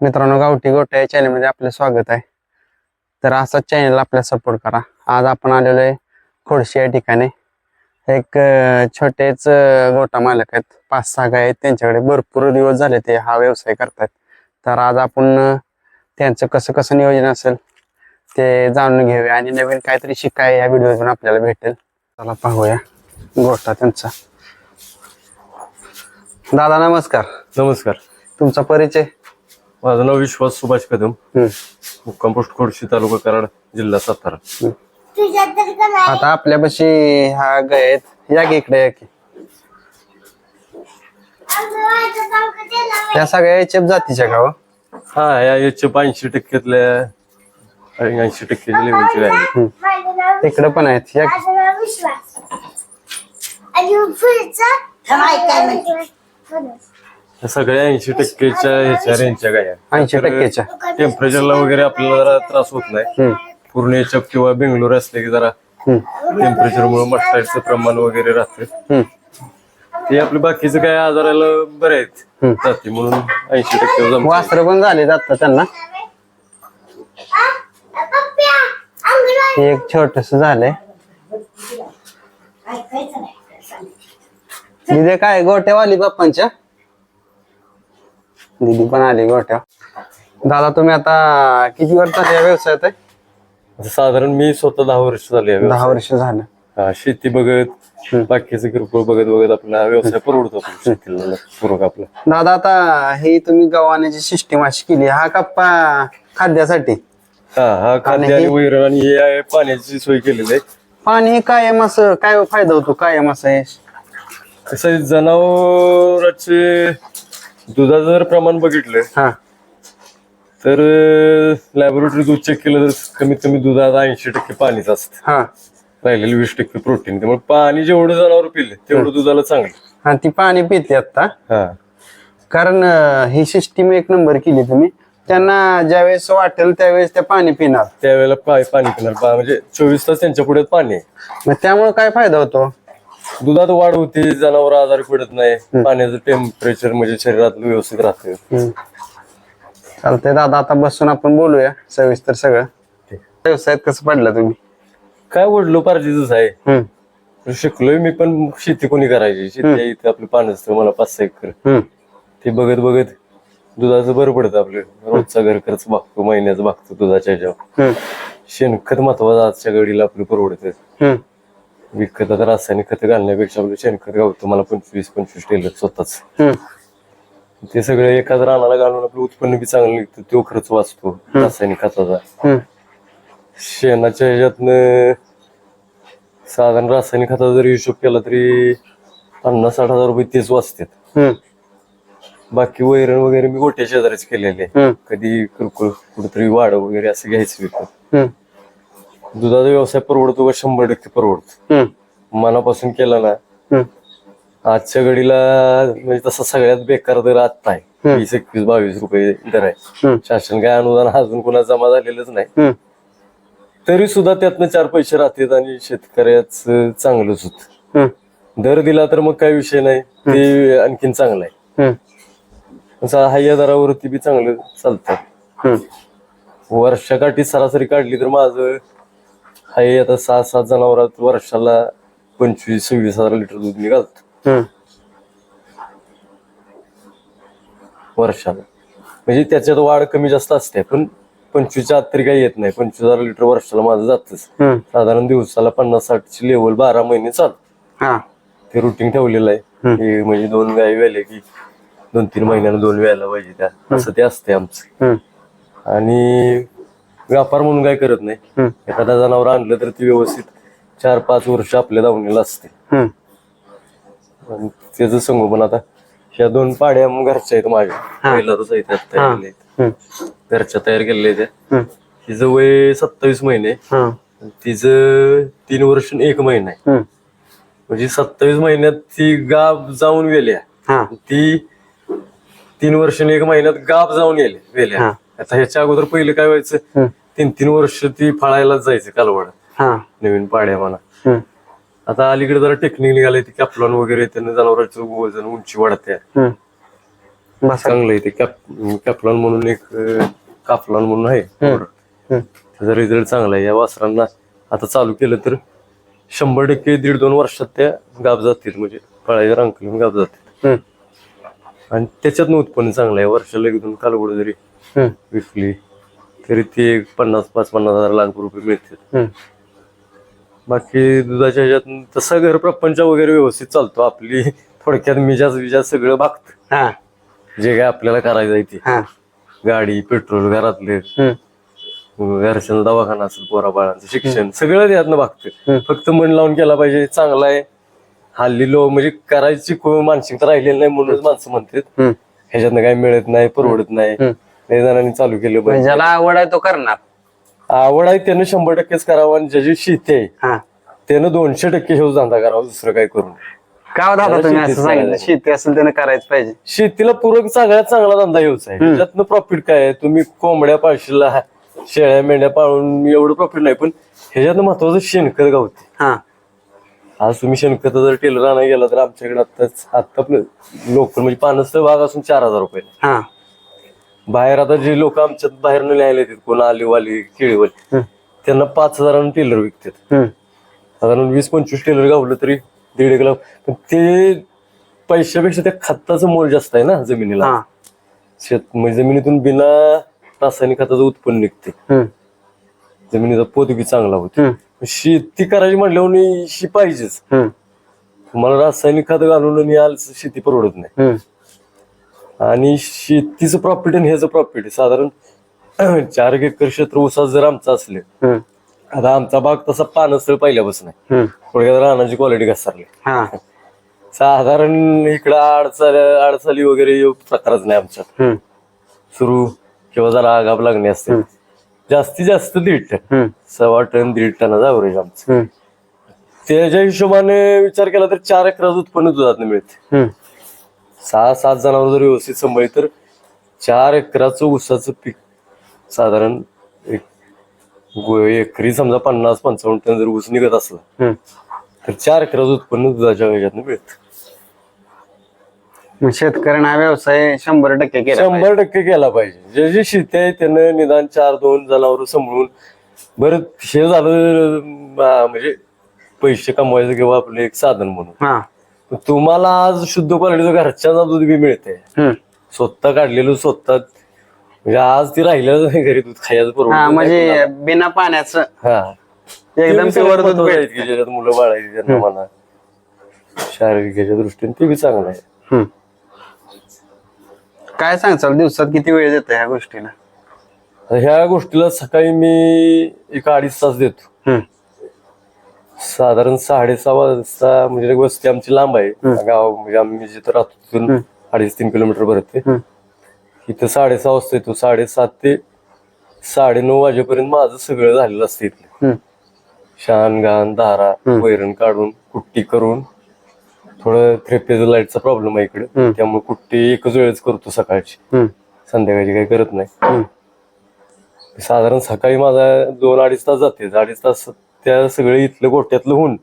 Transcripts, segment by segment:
मित्रांनो, गावठी गोट्या या चॅनलमध्ये आपलं स्वागत आहे. तर असाच चॅनल आपल्याला सपोर्ट करा. आज आपण आलेलो आहे खोडशी या ठिकाणी. एक छोटेच गोटा मालक आहेत, 5-6 गाय आहेत त्यांच्याकडे. भरपूर दिवस झाले ते हा व्यवसाय करतात. तर आज आपण त्यांचं कसं कसं नियोजन असेल ते जाणून घेऊया आणि नवीन काहीतरी शिकाय या व्हिडिओतून आपल्याला भेटेल. चला पाहूया गोटा त्यांचा. दादा नमस्कार. नमस्कार. तुमचा परिचय? माझं नाव विश्वास सुभाष कदम, मुक्काम पोस्ट खोडशी, तालुका कराड, जिल्हा सातारा. आता आपल्यापाशी हा गाय आहेत, या की इकडे या की. त्या सगळ्या एचएफ जातीच्या का हो? हा, या याचे 80% 80% लेवलचे आहे. तिकडे पण आहेत, या की. सगळ्या 80%च्या ह्याच्या रेंजच्या गाया. 80%च्या. टेम्परेचरला वगैरे आपल्याला जरा त्रास होत नाही. पूर्ण एचएफ किंवा बेंगलोर असले की जरा टेम्परेचर मुळे मस्टाईडचं प्रमाण वगैरे राहतं. ते आपले बाकीचे काय आजाराला बरे आहेत जाती म्हणून 80% वासर पण झाले आता त्यांना. एक छोटस झालंय. दिदी काय गोट्यावाली बाप्पांच्या? दिदी पण आली गोट्या. दादा तुम्ही आता किती वर्ष झाले या व्यवसायात आहे? साधारण मी स्वतः 10 वर्ष झाले. 10 वर्ष झालं. हा, शेती बघत बाकीचे किरकोळ बघत आपला व्यवसाय परवडतो शेतीला पूरक आपला. दादा आता हे तुम्ही गव्हाण्याची सिस्टीम अशी केली, हा कप्पा खाद्यासाठी? हा खाद्य आणि वैरण आणि हे आहे पाण्याची सोय केलेली आहे. पाणी हे कायम असं काय फायदा होतो कायम असं हे? कसं आहे, जनावरांचे दुधाचं जर प्रमाण बघितलं हा तर लॅबोरेटरी दूध चेक केलं तर कमीत कमी दुधात 80% पाणीच असतं. हा राहिलेलं 20% प्रोटीन. त्यामुळे पाणी जेवढं जनावर पिले तेवढं दुधाला चांगलं. आणि ती पाणी पिते आता. हा, कारण ही सिस्टीम एक नंबर केली तुम्ही. त्यांना ज्यावेळेस वाटेल त्यावेळेस ते पाणी पिणार. त्यावेळेला पाणी पिणार म्हणजे 24 तास त्यांच्या पुढ्यात पाणी आहे. मग त्यामुळे काय फायदा होतो? दुधात वाढ होते, जनावर आजारी पडत नाही, पाण्याचं टेम्परेचर म्हणजे शरीरात व्यवस्थित राहतं. चालतंय दादा, आता बसून आपण बोलूया सविस्तर सगळं. व्यवसायात कसं पडला तुम्ही? काय वडलो पार्टीच आहे. शिकलोय मी पण. शेती कोणी करायची? शेती आहे इथे आपलं पान असतं मला 5-6 एकर. ते बघत दुधाचं बरं पडतं आपलं. रोजचा घर खर्च भागतो, महिन्याचं भागतो दुधाच्या ह्याच्यावर. शेणखत महत्वाचं आजच्या घडीला आपलं परवडतं. विकत आता रासायनिक खत घालण्यापेक्षा आपलं शेणखत गावतो मला 25-25 टेलर स्वतःच. ते सगळं एकाच रानाला घालून आपलं उत्पन्न बी चांगलं निघतं. तो खर्च वाचतो रासायनिक खताचा. शेणाच्या ह्याच्यातनं साधारण रासायनिक खताचा जरी हिशोब केला तरी 50-60 हजार रुपये तेच वाचतात. बाकी वैरण वगैरे मी गोट्या शेजारीच केलेले. कधी किरकोळ कुठेतरी वाढ वगैरे असं घ्यायचं विकत. दुधाचा व्यवसाय परवडतो का? 100% परवडतो. मनापासून केला ना. आजच्या घडीला म्हणजे तसा सगळ्यात बेकार दर आता आहे. 20, 21, 22 रुपये दर आहे. शासन काय अनुदान अजून कोणा जमा झालेलंच नाही. तरी सुद्धा त्यातनं 4 पैसे राहतात आणि शेतकऱ्याच चांगलंच होत. दर दिला तर मग काही विषय नाही, ते आणखीन चांगलं आहे. हाय दरावरती बी चांगलं चालतं. वर्षाकाठी सरासरी काढली तर माझं हाय आता 6-7 जनावरात वर्षाला 25-26 हजार लिटर दूध निघालत वर्षाला. म्हणजे त्याच्यात वाढ कमी जास्त असते, पण 25च्या आत तरी काही येत नाही. 25,000 लिटर वर्षाला माझं जातच. साधारण दिवसाला 50-60ची लेवल 12 महिने चालू. ते रुटीन ठेवलेलं आहे. म्हणजे 2 गाय वेले की 2-3 महिन्यानं 2 वेळाला पाहिजे त्या, असं ते असते आमचं. आणि व्यापार म्हणून काय करत नाही. एखादा जनावर आणलं तर ती व्यवस्थित 4-5 वर्ष आपल्या दावणीला असते. त्याच संगोपन आता ह्या 2 पाड्या घरच्या आहेत माझ्या. पहिल्याच आहेत घरच्या तयार केलेल्या त्या. तिचं वय 27 महिने, तिचं 3 वर्ष 1 महिना आहे. म्हणजे 27 महिन्यात ती गाब जाऊन वेल्या. ती 3 वर्ष 1 महिन्यात गाब जाऊन वेल्या. आता ह्याच्या अगोदर पहिले काय व्हायचं, 3-3 वर्ष ती फळायलाच जायचं कालवड. नवीन पाड्या म्हणा. आता अलीकडे जरा टेक्निक निघाले, ती कॅप्लॉन वगैरे त्यानं जनावरांचं वजन उंची वाढते. बसा. चांगलं आहे ते. कॅपलॉन म्हणून एक काफलॉन म्हणून आहे powder. त्याचा रिझल्ट चांगला आहे. या वासरांना आता चालू केलं तर 100% 1.5-2 वर्षात त्या गाब जातील, म्हणजे फळाच्या रांकून गाब जातील. आणि त्याच्यातनं उत्पन्न चांगलं आहे. वर्षाला 1-2 कालवड जरी विकली तरी ते 50,000-50,000 रुपये मिळतील. बाकी दुधाच्या ह्याच्यात तसं घर प्रपंच वगैरे व्यवस्थित चालतो. आपली थोडक्यात मिजाज सगळं भागतं. जे काय आपल्याला करायचं आहे ते, गाडी, पेट्रोल, घरातले, घरच्यांना दवाखाना असेल, पोरा बाळांचं शिक्षण, सगळं त्यातनं भागतं. फक्त मन लावून केला पाहिजे. चांगला आहे. हल्ली म्हणजे करायची मानसिकता राहिलेली नाही, म्हणूनच माणसं म्हणतात ह्याच्यातनं काही मिळत नाही, परवडत नाही. लय जणांनी चालू केलं पाहिजे. ज्याला आवड आहे तो करणार. आवड आहे त्यानं 100%च करावं. आणि ज्याची शेती आहे त्यानं 200% हे धंदा करावा, दुसरं काय करून. का दादा तुम्ही असं सांगितलं? शेती असेल त्यानं करायचं पाहिजे. शेतीला पूरक सगळ्यात चांगला धंदा हेच आहे. त्याच्यातनं प्रॉफिट काय आहे? तुम्ही कोंबड्या पाळशीला, शेळ्या मेंढ्या पाळून एवढं प्रॉफिट नाही, पण ह्याच्यातनं महत्वाचं शेणखत गावते. आज तुम्ही शेणखत जर टेलर आणायला गेला तर आमच्याकडे आता लोकल म्हणजे पानसचा भाग असून 4,000 रुपये. बाहेर आता जे लोक आमच्यात बाहेर न्यायला येतात, कोण आलीवाली केळीवाली, त्यांना 5,000 टेलर विकतात. साधारण 20-25 टेलर गावलं तरी 1.5 लाख. पण ते पैशापेक्षा त्या खताचं मोल जास्त आहे ना जमिनीला. म्हणजे जमिनीतून बिना रासायनिक खताचं उत्पन्न निघते. जमिनीचा पोत बी चांगला होतो. शेती करायची म्हटल्यावर शी पाहिजेच. तुम्हाला रासायनिक खत घालून आणि आज शेती परवडत नाही. आणि शेतीचं प्रॉफिट आणि ह्याचं प्रॉफिट साधारण 4 एकर क्षेत्र ऊसात जर आमचं असले, आता आमचा भाग तसा पानसळ पहिल्यापासून आहे. थोडक्यात रानाची क्वालिटी घसरली. साधारण इकडं अडचणी वगैरे प्रकारच नाही आमच्यात. सुरू किंवा जरा आगाप लागणे असते. जास्तीत जास्त 1.5 टन, 1.25 टन, 1.5 टनाचा ॲव्हरेज आमचं. त्याच्या हिशोबाने विचार केला तर 4 एकराचं उत्पन्न दुधात मिळते. 6-7 जनावर जर व्यवस्थित सांभाळली तर 4 एकराचं ऊसाचं पीक साधारण एकरी समजा 50-55 टन जर ऊस निघत असला तर 4 एकराचं उत्पन्न दुधाच्या ह्याच्यातनं मिळतं. शेतकऱ्यांना हा व्यवसाय 100% केला 100% केला पाहिजे. जे जे शेती आहे त्यानं निदान 4-2 जनावर सांभाळून बरं हे झालं म्हणजे पैसे कमवायचं किंवा आपलं एक साधन म्हणून. तुम्हाला आज शुद्ध क्वालिटीचं घरच्या दूध बी मिळते, स्वतः काढलेलं स्वतः. म्हणजे आज ती राहिलं घरी दूध खायचं परवडत म्हणजे बिना पाण्याचं एकदम प्युअर दूध भेटतं. ज्याच्यात मुलं बाळायची त्यांना म्हणा शारीरिक दृष्टीने ते बी चांगलं आहे. काय सांगचाल दिवसात किती वेळ देतो ह्या गोष्टीला? ह्या गोष्टीला सकाळी मी 1-2.5 तास देतो. साधारण 6:30 वाजता, म्हणजे वस्ती आमची लांब आहे गाव, म्हणजे आम्ही जिथं राहतो तिथून 2.5-3 किलोमीटर भरते. इथं 6:30 वाजता येतो. 7:30 ते 9:30 वाजेपर्यंत माझं सगळं झालेलं असतं इथलं. शान घाण धारा वैरण काढून कुट्टी करून, थोडं थ्रेपेज लाईटचा प्रॉब्लेम आहे इकडे, त्यामुळे कुट्टी एकच वेळेच करतो सकाळची, संध्याकाळची काही करत नाही. साधारण सकाळी माझा 2-2.5 तास जाते. 2.5 तास त्या सगळं इथलं गोठ्यातलं होऊन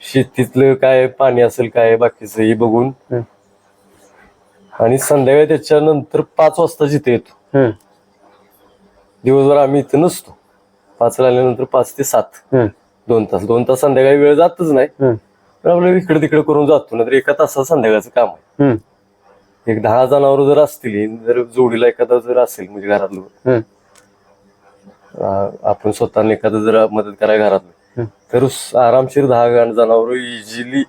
शेतीतलं काय पाणी असेल काय बाकीचं हे बघून, आणि संध्याकाळी त्याच्यानंतर 5 वाजता जिथे येतो. दिवसभर आम्ही इथं नसतो. 5 आल्यानंतर 5 ते 7 2 तास संध्याकाळी वेळ जातच नाही. तर आपल्याला इकडे तिकडे करून जातो ना. तर 1 तासात संध्याकाळचं काम आहे. एक 10 जनावर जर असतील, जर जोडीला एखादा जर असेल म्हणजे घरातलं, आपण स्वतःने एखादं जर मदत करायला घरातलं, तर आरामशीर 10 जनावर इझिली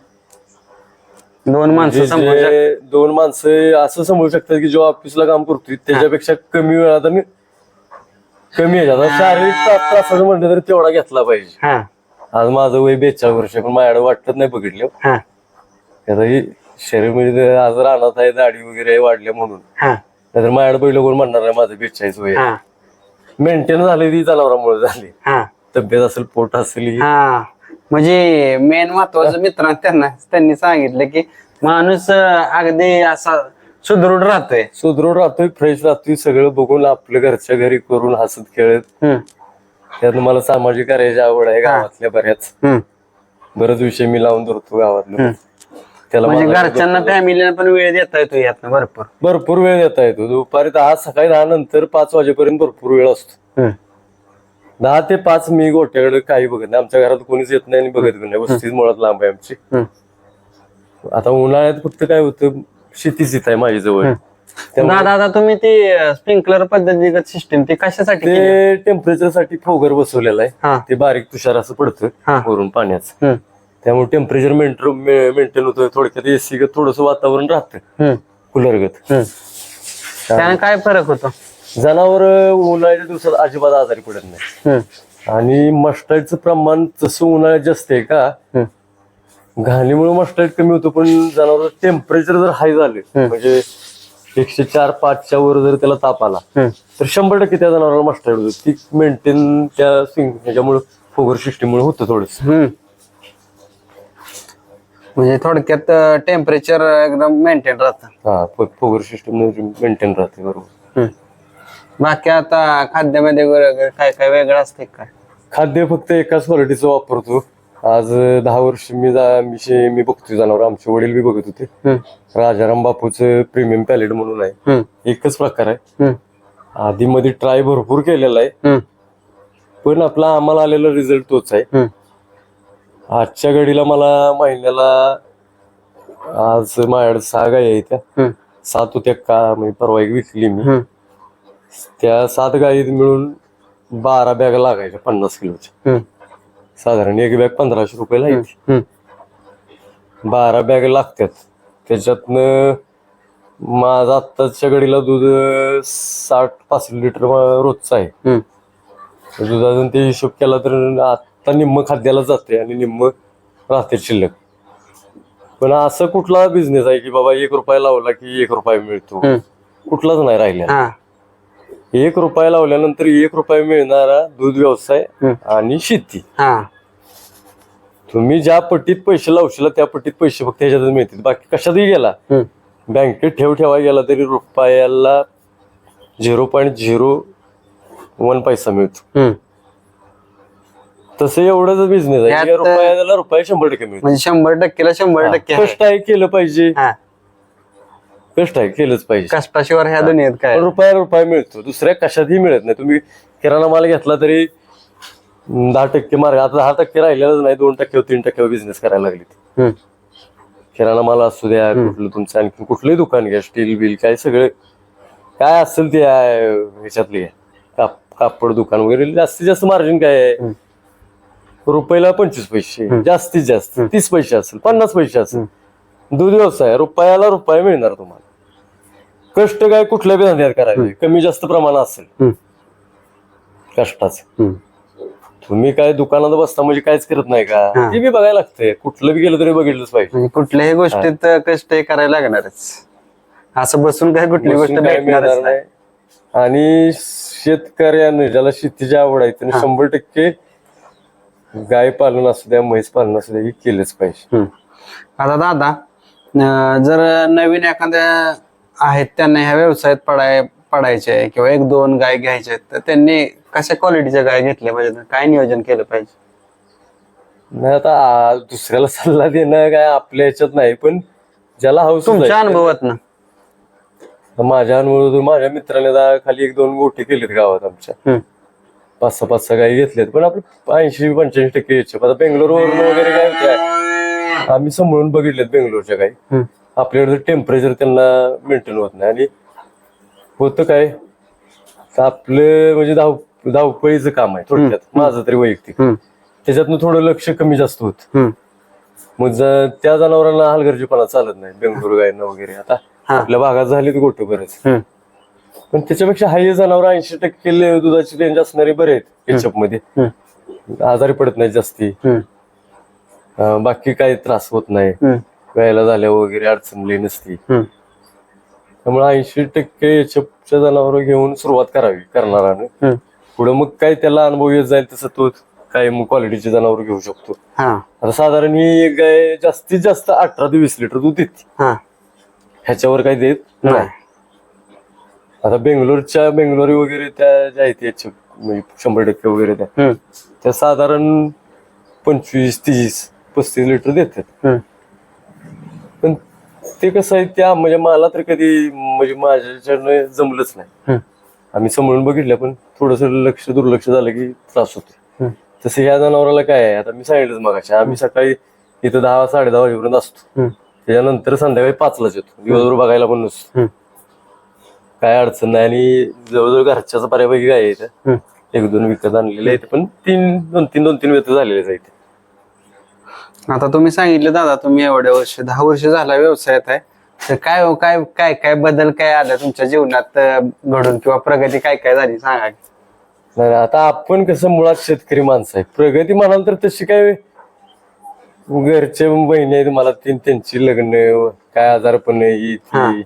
2 माणसं 2 माणसं असं समजू शकतात की जो ऑफिसला काम करतोय त्याच्यापेक्षा कमी वेळात आणि कमी ह्याच्यात. शारीरिक त्रासाचं म्हटलं तर तेवढा घेतला पाहिजे. आज माझं वय 42 वर्ष, पण माझ्याकडे वाटत नाही बघितलं. आता ही शरीर म्हणजे आज राहणार आहे, दाढी वगैरे वाढल्या म्हणून, नाहीतर माझ्याकडे पहिलं कोण म्हणणार नाही माझं 42 वय. मेंटेन झाली ती जनावरांमुळे झाली. तब्येत असेल, पोट असेल. म्हणजे मेन महत्वाचं मित्रांना त्यांनी सांगितलं की माणूस अगदी असा सुदृढ राहतोय, फ्रेश राहतोय. सगळं बघून आपल्या घरच्या घरी करून हसत खेळत. त्यात मला सामाजिक कार्याची आवड आहे गावातल्या बऱ्याच विषय मी लावून धरतो गावातलं. त्याला म्हणजे बाजारात घरच्यांना फॅमिलीला पण वेळ देता येतो यातनं भरपूर. भरपूर वेळ देता येतो. दुपारी 10 सकाळी 10 नंतर 5 वाजेपर्यंत भरपूर वेळ असतो. 10 ते 5 मी गोट्याकडे काही बघत नाही. आमच्या घरात कोणीच येत नाही आणि बघत पण नाही. वस्तीच मुळात लांब आहे आमची. आता उन्हाळ्यात फक्त काय होतं, शेतीच इथं आहे माझी जवळ. दादा आता तुम्ही ती स्प्रिंकलर पद्धतीगत सिस्टीम ती कशासाठी केली? ते टेम्परेचर साठी फोगर बसवलेला हा. आहे. ते बारीक तुषार असं पडतं हा. वरून पाण्याचं. त्यामुळे टेम्परेचर मेंटेन होतं. थोडक्यात एसी गत थोडस वातावरण राहतं कूलरगत. त्याने काय फरक होतो? जनावर उन्हाळ्याच्या दिवसात अजिबात आजारी पडत नाही. आणि मस्टाईडचं प्रमाण जसं उन्हाळ्यात जास्त आहे का, घाणीमुळे मस्टाईड कमी होतं. पण जनावर टेम्परेचर जर हाय झाले, म्हणजे 104-105च्या वर जर त्याला ताप आला तर 100% त्या जनावराला मस्टाईड होतं. ती मेंटेन त्या ह्याच्यामुळे फोगर सिस्टीममुळे होतं थोडस. म्हणजे थोडक्यात टेम्परेचर एकदम मेंटेन राहतं. हा, फोगर सिस्टीम मेंटेन राहते. बरोबर. बाकी आता खाद्यामध्ये वगैरे काय काय वेगळं असते काय? खाद्य फक्त एकाच क्वालिटीचं वापरतो. आज 10 वर्ष मी बघतोय जनावर. आमचे वडील बी बघत होते. राजाराम बापूचं प्रीमियम पॅलेट म्हणून आहे. एकच प्रकार आहे. आधी मध्ये ट्राय भरपूर केलेला आहे, पण आपला आम्हाला आलेला रिझल्ट तोच आहे. आजच्या घडीला मला महिन्याला, आज माझ्याकडे 6 गायी आहेत. त्या 7 होत्या का, म्हणजे परवा एक विकली मी. त्या 7 गायीत मिळून 12 बॅग लागायच्या 50 किलोच्या. साधारण एक बॅग 1500 रुपयाला येते. 12 बॅग लागतात. त्याच्यातनं माझं आत्ताच्या घडीला दूध 60-65 लिटर रोजचं आहे. दुधाचा ते हिशोब केला तर आता निम्म खाद्याला जाते आणि निम्म राहते शिल्लक. पण असं कुठला बिझनेस आहे की बाबा 1 रुपया लावला की 1 रुपया मिळतो? कुठलाच नाही राहिला. 1 रुपया लावल्यानंतर 1 रुपया मिळणारा दूध व्यवसाय आणि शेती. तुम्ही ज्या पट्टीत पैसे लावशील त्या पट्टीत पैसे फक्त ह्याच्यातच मिळतील. बाकी कशातही गेला, बँकेत ठेवा गेला तरी रुपयाला 0.01 पैसा मिळतो. तसं एवढंच बिझनेस आहे. रुपयाला रुपया 100% मिळतो. म्हणजे 100%ला 100% कष्ट आहे, केलं पाहिजे. कष्ट आहे, केलंच पाहिजे. कष्टाशिवाय ह्या दुनियेत काय? रुपया मिळतो. दुसऱ्या कशातही मिळत नाही. तुम्ही किराणा माल घेतला तरी 10% मार्ग. आता 10% राहिलेलंच नाही. 2% 3% बिझनेस करायला लागले. किराणा माल असू द्या, कुठलं तुमचं आणखी कुठलंही दुकान घ्या, स्टील बिल काय सगळं काय असेल ते ह्याच्यातले कापड दुकान वगैरे, जास्तीत जास्त मार्जिन काय आहे? रुपयाला 25 पैसे, जास्तीत जास्त 30 पैसे असेल, 50 पैसे असेल. दूध व्यवसाय रुपयाला रुपया मिळणार तुम्हाला. कष्ट काय कुठल्या बी धंद्यात करायचे, कमी जास्त प्रमाण असेल कष्टाचं. तुम्ही काय दुकानात बसता म्हणजे काहीच करत नाही का? ते बी बघायला लागतंय. कुठलं बी गेलं तरी बघितलंच पाहिजे. कुठल्याही गोष्टीत कष्ट करायला लागणारच. असं बसून काय कुठली गोष्ट भेटणारच नाही. आणि शेतकऱ्याने ज्याला शेतीची आवड आहे त्याने 100% गाय पालन असू द्या, म्हैस पालन असू द्या, हे केलंच पाहिजे. आता दादा, जर नवीन एखाद्या आहेत त्यांना ह्या व्यवसायात पडायचे किंवा 1-2 गाय घ्यायचे, तर त्यांनी कशा क्वालिटीच्या गाय घेतल्या पाहिजे? काय नियोजन केलं पाहिजे? नाही, आता दुसऱ्याला सल्ला देणं काय आपल्या ह्याच्यात नाही, पण ज्याला हौस तुमच्या अनुभवात ना, माझ्या अनुभव, माझ्या मित्राने खाली 1-2 गोटे केलेत गावात आमच्या. 5-6 गाई घेतल्यात. पण आपले 80-85% याचे. आता बेंगलोरवरून वगैरे काय होत्या, आम्ही सांभाळून बघितलेत बेंगलोरच्या गाई. आपल्याकडे टेम्परेचर त्यांना मेंटेन होत नाही. आणि होतं काय, आपलं म्हणजे धावपळीचं काम आहे थोडक्यात, माझं तरी वैयक्तिक. त्याच्यातनं थोडं लक्ष कमी जास्त होत. मग त्या जनावरांना हलगर्जीपणा चालत नाही बेंगलोर गायींना वगैरे. आता आपल्या भागात झालीत गोट बरेच, पण त्याच्यापेक्षा हाही जनावर 80% दुधाची रेंज असणारे बरे आहेत एचएफ मध्ये. आजारी पडत नाही जास्ती, बाकी काही त्रास होत नाही, व्यायला झाल्या वगैरे अडचण लई नसती. त्यामुळे 80% एचएफच्या जनावर घेऊन सुरुवात करावी करणाराने. पुढे मग काय त्याला अनुभव येत जाईल तसं तो काय मग क्वालिटीचे जनावर घेऊ शकतो. आता साधारण ही एक गाय जास्तीत जास्त 18 ते 20 लिटर दूध देते. ह्याच्यावर काही देत नाही. आता बेंगलोरी वगैरे त्या ज्या आहेत 100% वगैरे त्या साधारण 25, 30, 35 लिटर देतात. पण ते कसं आहे त्या म्हणजे मला तर कधी म्हणजे माझ्याच्यानं जमलंच नाही. आम्ही सांभाळून बघितलं पण थोडस दुर्लक्ष झालं की त्रास होतो. तसं ह्या जनावराला काय आहे आता मी सांगितलंच मगाशी आम्ही सकाळी इथं 10-10:30 वाजेपर्यंत असतो. त्याच्यानंतर संध्याकाळी 5लाच येतो. दिवसभर बघायला पण नसतो. काय अडचण नाही आणि जवळजवळ घरच्याच बऱ्यापैकी काय आहे इथं. 1-2 विकत आणलेले आहेत पण 2-3 व्यथ झालेले आहेत. आता तुम्ही सांगितलं दादा तुम्ही एवढ्या वर्ष 10 वर्ष झाला व्यवसायात आहे तर काय काय काय काय बदल काय आला तुमच्या जीवनात घडून किंवा प्रगती काय काय झाली सांगा की. नाही आता आपण कसं मुळात शेतकरी माणसं आहे. प्रगती म्हणाल तर तशी काय घरचे बहिणी आहेत मला त्यांची लग्न काय आजारपण ही ती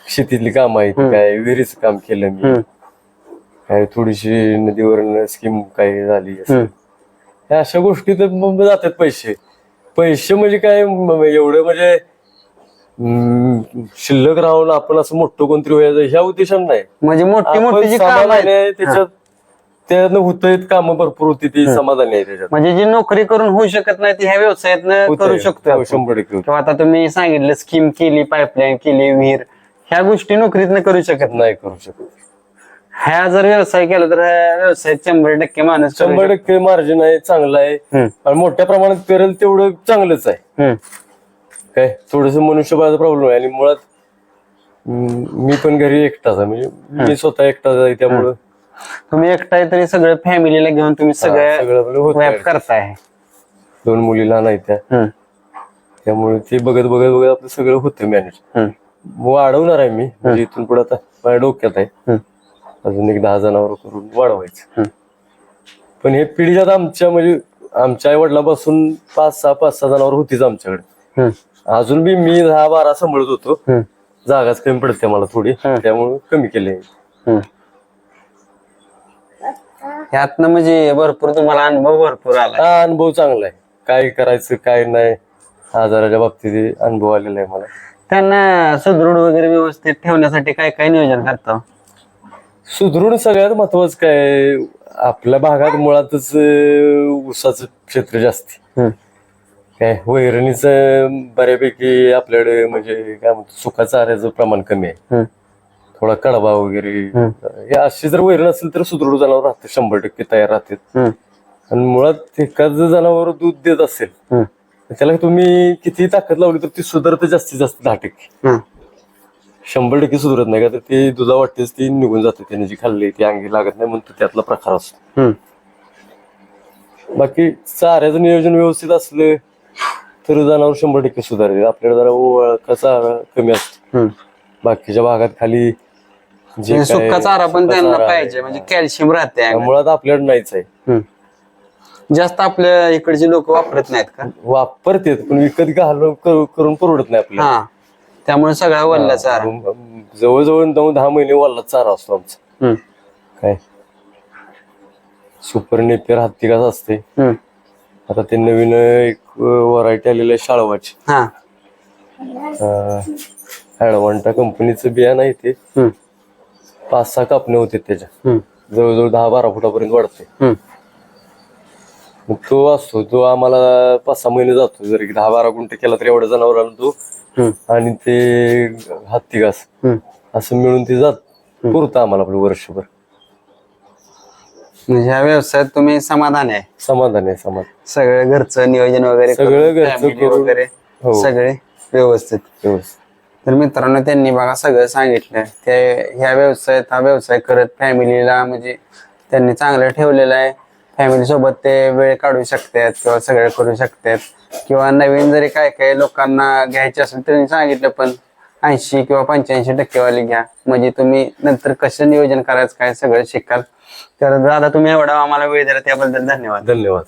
शेतीतली काम आहेत काय विहिरीचं काम केलं मी काय थोडीशी नदीवर स्कीम काय झाली ह्या अशा गोष्टी तर मग जातात पैसे म्हणजे काय एवढं म्हणजे शिल्लक राहून आपण असं मोठं कोणतरी व्हायचं ह्या उद्देशाने नाही. म्हणजे मोठी आपण मोठी जी कामं समाधानी आहेत आहे त्याच्यात त्यानं होतंय काम भरपूर होती ती समाधानी आहे त्याच्यात. म्हणजे जी नोकरी करून होऊ शकत नाही ती ह्या व्यवसायात करू शकतो आपण. 100% होतं. किंवा आता तुम्ही सांगितलं स्कीम केली पाईपलाईन केली विहीर ह्या गोष्टी नोकरीतनं करू शकत नाही. नाही करू शकत. ह्या जर व्यवसाय केला तर ह्या व्यवसायात 100% माणूस करू 100% मार्जिन आहे चांगलं आहे आणि मोठ्या प्रमाणात करेल तेवढं चांगलंच आहे. शकतो. काय थोडस मनुष्यबळाचा प्रॉब्लेम आहे आणि मुळात मी पण घरी एकटाच आहे म्हणजे मी स्वतः एकटाच आहे त्यामुळं तुम्ही एकटाय तरी सगळं फॅमिलीला घेऊन तुम्ही सगळं सगळं होतं. व्याप करताय. 2 मुली लहान आहेत त्या त्यामुळे ते बघत आपलं सगळं होतं मॅनेज. वाढवणार आहे मी म्हणजे इथून पुढे आता माझ्या डोक्यात आहे अजून एक 10 जनावर करून वाढवायचं. पण हे पिढीजात आमच्या म्हणजे आमच्या आई वडिलांपासून 5-6 जनावर होतीच आमच्याकडे. अजून बी मी 10-12 सांभाळत होतो. जागाच कमी पडते मला थोडी त्यामुळे कमी केले. ह्यातनं म्हणजे भरपूर तुम्हाला अनुभव भरपूर आला. हा अनुभव चांगला आहे काय करायचं काय नाही आजाराच्या बाबतीत अनुभव आलेला आहे मला. त्यांना सुदृढ वगैरे व्यवस्थित ठेवण्यासाठी काय काय नियोजन करता? सुदृढ सगळ्यात महत्वाचं काय आपल्या भागात मुळातच ऊसाचं क्षेत्र जास्त काय वैरणीच बऱ्यापैकी आपल्याकडे म्हणजे काय म्हणतो सुका चाऱ्याचं प्रमाण कमी आहे. थोडा कडबा वगैरे हे अशी जर वैरण असेल तर सुदृढ जनावर राहते 100% तयार राहतात. आणि मुळात एखाद जनावर दूध देत असेल त्याला तुम्ही किती ताकद लावली तर ती सुधारत जास्तीत जास्त 10%. 100% सुधारत नाही का तर ते दुधा वाटतेच ती निघून जाते त्याने जी खाल्ली ती अंगी लागत नाही म्हणून त्यातला प्रकार असतो. बाकी चाऱ्याचं नियोजन व्यवस्थित असलं तर जनावर 100% सुधारते. आपल्याला जरा ओळखा चारा कमी असतो बाकीच्या भागात खाली जे सुका चारा पण त्यांना पाहिजे म्हणजे कॅल्शियम राहते. मुळात आपल्याकडे नाहीच आहे. जास्त आपल्या इकडचे लोक वापरत नाहीत का? वापरतात पण विकत घालून करून परवडत नाही आपल्याला. त्यामुळे सगळा वल्ला चारा जवळजवळ 9-10 महिने वल्ला चारा असतो आमचा. काय सुपर नेपियर हत्तीकाच असते. आता ते नवीन एक व्हरायटी आलेलं आहे शाळवाची ऍडवांटा कंपनीचं बियाणं आहे ते 5-6 कापण्या होते त्याच्या जवळजवळ 10-12 फुटापर्यंत वाढते. तो असतो तो आम्हाला 5-6 महिने जातो जर 10-12 गुंठे केला तर एवढ्या जनावरांना तो आणि ते हत्ती घास असं मिळून ते जात पुरतं आम्हाला आपलं वर्षभर. म्हणजे ह्या व्यवसायात तुम्ही समाधान आहे? समाधान आहे समाधान. सगळं घरचं नियोजन वगैरे सगळं घरचं करून वगैरे सगळे व्यवस्थित. तर मित्रांनो त्यांनी बघा सगळं सांगितलं ते ह्या व्यवसायात हा व्यवसाय करत फॅमिलीला म्हणजे त्यांनी चांगलं ठेवलेलं आहे. फॅमिली सोबत ते वेळ काढू शकतात किंवा सगळं करू शकतात किंवा नवीन जरी काय काय लोकांना घ्यायचे असेल त्यांनी सांगितलं पण 80 किंवा 85% वाली घ्या म्हणजे तुम्ही नंतर कसं नियोजन करायचं काय सगळं शिकाल. तर दादा तुम्ही एवढा आम्हाला वेळ दिला त्याबद्दल धन्यवाद. धन्यवाद.